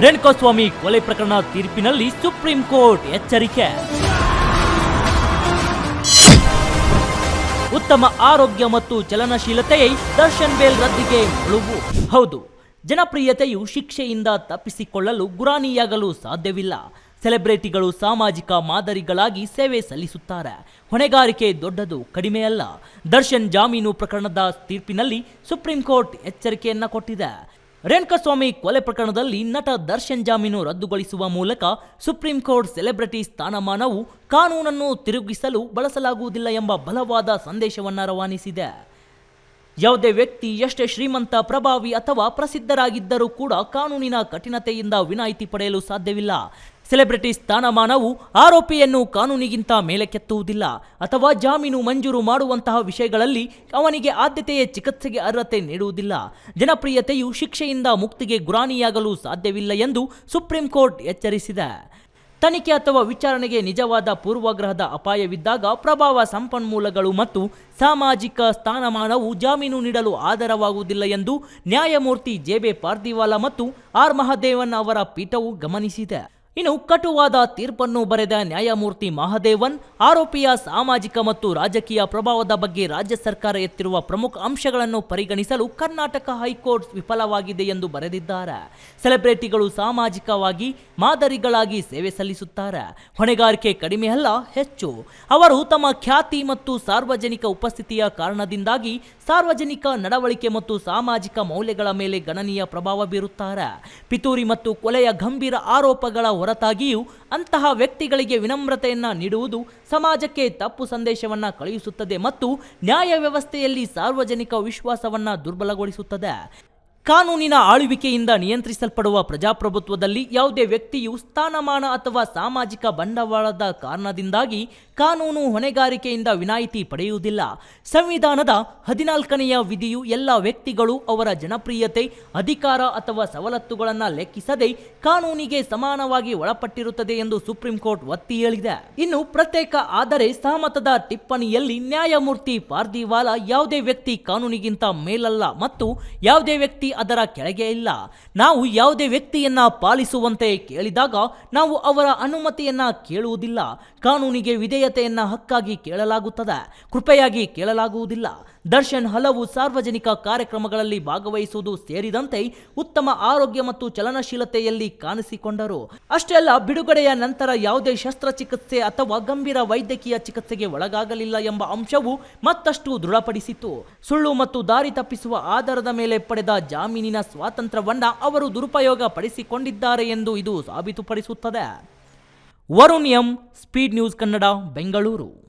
ರೇಣುಕಾಸ್ವಾಮಿ ಕೊಲೆ ಪ್ರಕರಣ ತೀರ್ಪಿನಲ್ಲಿ ಸುಪ್ರೀಂ ಕೋರ್ಟ್ ಎಚ್ಚರಿಕೆ. ಉತ್ತಮ ಆರೋಗ್ಯ ಮತ್ತು ಚಲನಶೀಲತೆಯೇ ದರ್ಶನ್ ಬೇಲ್ ರದ್ದಿಗೆ ಮುಳುಗು. ಹೌದು, ಜನಪ್ರಿಯತೆಯು ಶಿಕ್ಷೆಯಿಂದ ತಪ್ಪಿಸಿಕೊಳ್ಳಲು ಗುರಾಣಿಯಾಗಲು ಸಾಧ್ಯವಿಲ್ಲ. ಸೆಲೆಬ್ರಿಟಿಗಳು ಸಾಮಾಜಿಕ ಮಾದರಿಗಳಾಗಿ ಸೇವೆ ಸಲ್ಲಿಸುತ್ತಾರೆ. ಹೊಣೆಗಾರಿಕೆ ದೊಡ್ಡದು, ಕಡಿಮೆಯಲ್ಲ. ದರ್ಶನ್ ಜಾಮೀನು ಪ್ರಕರಣದ ತೀರ್ಪಿನಲ್ಲಿ ಸುಪ್ರೀಂ ಕೋರ್ಟ್ ಎಚ್ಚರಿಕೆಯನ್ನ ಕೊಟ್ಟಿದೆ. ರೇಣುಕಾಸ್ವಾಮಿ ಕೊಲೆ ಪ್ರಕರಣದಲ್ಲಿ ನಟ ದರ್ಶನ್ ಜಾಮೀನು ರದ್ದುಗೊಳಿಸುವ ಮೂಲಕ ಸುಪ್ರೀಂ ಕೋರ್ಟ್ ಸೆಲೆಬ್ರಿಟಿ ಸ್ಥಾನಮಾನವು ಕಾನೂನನ್ನು ತಿರುಗಿಸಲು ಬಳಸಲಾಗುವುದಿಲ್ಲ ಎಂಬ ಬಲವಾದ ಸಂದೇಶವನ್ನು ರವಾನಿಸಿದೆ. ಯಾವುದೇ ವ್ಯಕ್ತಿ ಎಷ್ಟೇ ಶ್ರೀಮಂತ, ಪ್ರಭಾವಿ ಅಥವಾ ಪ್ರಸಿದ್ಧರಾಗಿದ್ದರೂ ಕೂಡ ಕಾನೂನಿನ ಕಠಿಣತೆಯಿಂದ ವಿನಾಯಿತಿ ಪಡೆಯಲು ಸಾಧ್ಯವಿಲ್ಲ. ಸೆಲೆಬ್ರಿಟಿ ಸ್ಥಾನಮಾನವು ಆರೋಪಿಯನ್ನು ಕಾನೂನಿಗಿಂತ ಮೇಲೆ ಕೆತ್ತುವುದಿಲ್ಲ ಅಥವಾ ಜಾಮೀನು ಮಂಜೂರು ಮಾಡುವಂತಹ ವಿಷಯಗಳಲ್ಲಿ ಅವನಿಗೆ ಆದ್ಯತೆಯ ಚಿಕಿತ್ಸೆಗೆ ಅರ್ಹತೆ ನೀಡುವುದಿಲ್ಲ. ಜನಪ್ರಿಯತೆಯು ಶಿಕ್ಷೆಯಿಂದ ಮುಕ್ತಿಗೆ ಗುರಾಣಿಯಾಗಲು ಸಾಧ್ಯವಿಲ್ಲ ಎಂದು ಸುಪ್ರೀಂ ಕೋರ್ಟ್ ಎಚ್ಚರಿಸಿದೆ. ತನಿಖೆ ಅಥವಾ ವಿಚಾರಣೆಗೆ ನಿಜವಾದ ಪೂರ್ವಗ್ರಹದ ಅಪಾಯವಿದ್ದಾಗ ಪ್ರಭಾವ, ಸಂಪನ್ಮೂಲಗಳು ಮತ್ತು ಸಾಮಾಜಿಕ ಸ್ಥಾನಮಾನವು ಜಾಮೀನು ನೀಡಲು ಆಧಾರವಾಗುವುದಿಲ್ಲ ಎಂದು ನ್ಯಾಯಮೂರ್ತಿ ಜೆ.ಬಿ. ಪಾರ್ದಿವಾಲಾ ಮತ್ತು ಆರ್. ಮಹದೇವನ್ ಅವರ ಪೀಠವು ಗಮನಿಸಿದೆ. ಇನ್ನು ಕಟುವಾದ ತೀರ್ಪನ್ನು ಬರೆದ ನ್ಯಾಯಮೂರ್ತಿ ಮಹದೇವನ್ ಆರೋಪಿಯ ಸಾಮಾಜಿಕ ಮತ್ತು ರಾಜಕೀಯ ಪ್ರಭಾವದ ಬಗ್ಗೆ ರಾಜ್ಯ ಸರ್ಕಾರ ಎತ್ತಿರುವ ಪ್ರಮುಖ ಅಂಶಗಳನ್ನು ಪರಿಗಣಿಸಲು ಕರ್ನಾಟಕ ಹೈಕೋರ್ಟ್ ವಿಫಲವಾಗಿದೆ ಎಂದು ಬರೆದಿದ್ದಾರೆ. ಸೆಲೆಬ್ರಿಟಿಗಳು ಸಾಮಾಜಿಕವಾಗಿ ಮಾದರಿಗಳಾಗಿ ಸೇವೆ ಸಲ್ಲಿಸುತ್ತಾರೆ. ಹೊಣೆಗಾರಿಕೆ ಕಡಿಮೆ ಅಲ್ಲ, ಹೆಚ್ಚು. ಅವರು ತಮ್ಮ ಖ್ಯಾತಿ ಮತ್ತು ಸಾರ್ವಜನಿಕ ಉಪಸ್ಥಿತಿಯ ಕಾರಣದಿಂದಾಗಿ ಸಾರ್ವಜನಿಕ ನಡವಳಿಕೆ ಮತ್ತು ಸಾಮಾಜಿಕ ಮೌಲ್ಯಗಳ ಮೇಲೆ ಗಣನೀಯ ಪ್ರಭಾವ ಬೀರುತ್ತಾರೆ. ಪಿತೂರಿ ಮತ್ತು ಕೊಲೆಯ ಗಂಭೀರ ಆರೋಪಗಳ ಹೊರತಾಗಿಯೂ ಅಂತಹ ವ್ಯಕ್ತಿಗಳಿಗೆ ವಿನಮ್ರತೆಯನ್ನ ನೀಡುವುದು ಸಮಾಜಕ್ಕೆ ತಪ್ಪು ಸಂದೇಶವನ್ನ ಕಳುಹಿಸುತ್ತದೆ ಮತ್ತು ನ್ಯಾಯ ವ್ಯವಸ್ಥೆಯಲ್ಲಿ ಸಾರ್ವಜನಿಕ ವಿಶ್ವಾಸವನ್ನ ದುರ್ಬಲಗೊಳಿಸುತ್ತದೆ. ಕಾನೂನಿನ ಆಳ್ವಿಕೆಯಿಂದ ನಿಯಂತ್ರಿಸಲ್ಪಡುವ ಪ್ರಜಾಪ್ರಭುತ್ವದಲ್ಲಿ ಯಾವುದೇ ವ್ಯಕ್ತಿಯು ಸ್ಥಾನಮಾನ ಅಥವಾ ಸಾಮಾಜಿಕ ಬಂಡವಾಳದ ಕಾರಣದಿಂದಾಗಿ ಕಾನೂನು ಹೊಣೆಗಾರಿಕೆಯಿಂದ ವಿನಾಯಿತಿ ಪಡೆಯುವುದಿಲ್ಲ. ಸಂವಿಧಾನದ 14ನೆಯ ವಿಧಿಯು ಎಲ್ಲ ವ್ಯಕ್ತಿಗಳು ಅವರ ಜನಪ್ರಿಯತೆ, ಅಧಿಕಾರ ಅಥವಾ ಸವಲತ್ತುಗಳನ್ನು ಲೆಕ್ಕಿಸದೆ ಕಾನೂನಿಗೆ ಸಮಾನವಾಗಿ ಒಳಪಟ್ಟಿರುತ್ತದೆ ಎಂದು ಸುಪ್ರೀಂ ಕೋರ್ಟ್ ಒತ್ತಿ ಹೇಳಿದೆ. ಇನ್ನು ಪ್ರತ್ಯೇಕ ಆದರೆ ಸಹಮತದ ಟಿಪ್ಪಣಿಯಲ್ಲಿ ನ್ಯಾಯಮೂರ್ತಿ ಪಾರ್ದಿವಾಲಾ ಯಾವುದೇ ವ್ಯಕ್ತಿ ಕಾನೂನಿಗಿಂತ ಮೇಲಲ್ಲ ಮತ್ತು ಯಾವುದೇ ವ್ಯಕ್ತಿ ಅದರ ಕೆಳಗೆ ಇಲ್ಲ. ನಾವು ಯಾವುದೇ ವ್ಯಕ್ತಿಯನ್ನ ಪಾಲಿಸುವಂತೆ ಕೇಳಿದಾಗ ನಾವು ಅವರ ಅನುಮತಿಯನ್ನ ಕೇಳುವುದಿಲ್ಲ. ಕಾನೂನಿಗೆ ವಿಧೇಯತೆಯನ್ನ ಹಕ್ಕಾಗಿ ಕೇಳಲಾಗುತ್ತದೆ, ಕೃಪೆಯಾಗಿ ಕೇಳಲಾಗುವುದಿಲ್ಲ. ದರ್ಶನ್ ಹಲವು ಸಾರ್ವಜನಿಕ ಕಾರ್ಯಕ್ರಮಗಳಲ್ಲಿ ಭಾಗವಹಿಸುವುದು ಸೇರಿದಂತೆ ಉತ್ತಮ ಆರೋಗ್ಯ ಮತ್ತು ಚಲನಶೀಲತೆಯಲ್ಲಿ ಕಾಣಿಸಿಕೊಂಡರು. ಅಷ್ಟೇ ಅಲ್ಲ, ಬಿಡುಗಡೆಯ ನಂತರ ಯಾವುದೇ ಶಸ್ತ್ರಚಿಕಿತ್ಸೆ ಅಥವಾ ಗಂಭೀರ ವೈದ್ಯಕೀಯ ಚಿಕಿತ್ಸೆಗೆ ಒಳಗಾಗಲಿಲ್ಲ ಎಂಬ ಅಂಶವು ಮತ್ತಷ್ಟು ದೃಢಪಡಿಸಿತು. ಸುಳ್ಳು ಮತ್ತು ದಾರಿ ತಪ್ಪಿಸುವ ಆಧಾರದ ಮೇಲೆ ಪಡೆದ ಜಾಮೀನಿನ ಸ್ವಾತಂತ್ರ್ಯವನ್ನ ಅವರು ದುರುಪಯೋಗ ಪಡಿಸಿಕೊಂಡಿದ್ದಾರೆ ಎಂದು ಇದು ಸಾಬೀತುಪಡಿಸುತ್ತದೆ. Varun M, speed news Kannada, Bengaluru.